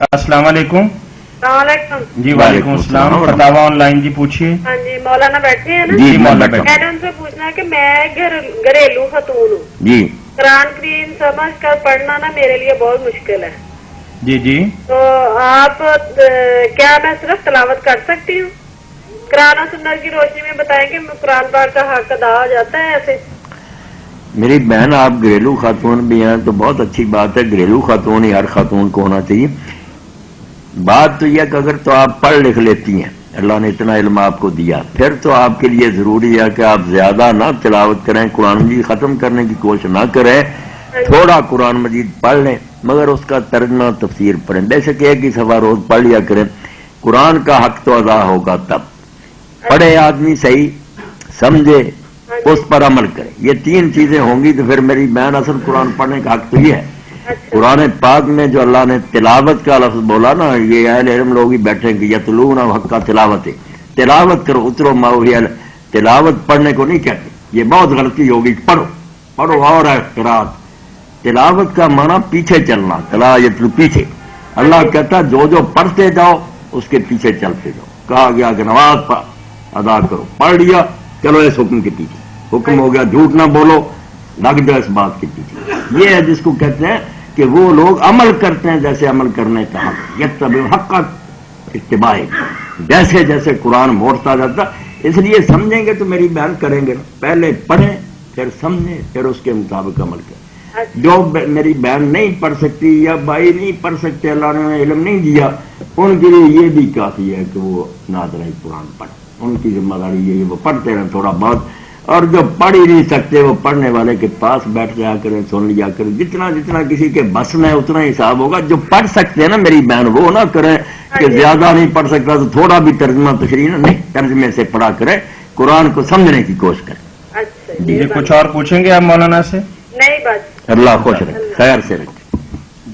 अस्सलाम वालेकुम। जी वालेकुम अस्सलाम। फतावा ऑनलाइन जी पूछिए। हाँ जी, मौलाना बैठे हैं ना? जी मौलाना बैठे। मैंने उनसे पूछना है कि मैं घरेलू खतून हूँ जी। कुरान करीम समझ कर पढ़ना ना मेरे लिए बहुत मुश्किल है। जी जी। तो आप क्या मैं सिर्फ तलावत कर सकती हूँ? कुरान और सुन्नत की रोशनी में बताएंगे कुरान पाक का हक अदा हो जाता है ऐसे? मेरी बहन, आप घरेलू खातून भी हैं तो बहुत अच्छी बात है। घरेलू खातून ही हर खातून को होना चाहिए। बात तो यह कि अगर तो आप पढ़ लिख लेती हैं, अल्लाह ने इतना इल्म आपको दिया, फिर तो आपके लिए जरूरी है कि आप ज्यादा ना तिलावत करें, कुरान मजीद खत्म करने की कोशिश ना करें। थोड़ा कुरान मजीद पढ़ लें, मगर उसका तर्जमा तफसीर पढ़ें। बेशक एक ही सफा रोज पढ़ लिया करें, कुरान का हक तो अदा होगा तब। पढ़े आदमी सही, समझे, उस पर अमल करे, ये तीन चीजें होंगी तो फिर मेरी बहन असल कुरान पढ़ने का हक तो ये है। कुरान पाक में जो अल्लाह ने तिलावत का लफ्ज बोला ना, ये अहले इल्म लोग ही बैठे कि यतलूना हक का तिलावत है, तिलावत करो, उतरो माउहियल। तिलावत पढ़ने को नहीं कहते, ये बहुत गलती होगी। पढ़ो पढ़ो और है किरात। तिलावत का माना पीछे चलना, तला यतलू पीछे। अल्लाह कहता जो जो पढ़ते जाओ उसके पीछे चलते जाओ। कहा गया कि नमाज अदा करो, पढ़ लिया, चलो इस हुक्म के पीछे। हुक्म हो गया झूठ ना बोलो, लग जाओ इस बात के पीछे। ये है जिसको कहते हैं कि वो लोग अमल करते हैं जैसे अमल करने का हक, यत्तबी हक़ इत्तिबाए, जैसे जैसे कुरान मोड़ता जाता। इसलिए समझेंगे तो मेरी बयान करेंगे, पहले पढ़ें फिर समझें फिर उसके मुताबिक अमल करें। जो मेरी बहन नहीं पढ़ सकती या भाई नहीं पढ़ सकते, अल्लाह ने इल्म नहीं दिया, उनके लिए ये भी काफी है कि वो नाज़राए कुरान पढ़े। उनकी जिम्मेदारी ये है वो पढ़ते रहें थोड़ा बहुत, और जो पढ़ ही नहीं सकते वो पढ़ने वाले के पास बैठ जाया करें, सुन लिया करें। जितना जितना किसी के बस में उतना हिसाब होगा। जो पढ़ सकते हैं ना मेरी बहन, वो ना करें कि ज्यादा नहीं पढ़ सकता तो थोड़ा भी तर्जमा तशरीह नहीं, तर्जमे से पढ़ा करें, कुरान को समझने की कोशिश करें। अच्छा जी कुछ और पूछेंगे आप मौलाना से? नहीं, बस अल्लाह खुश रहे, खैर से रहे।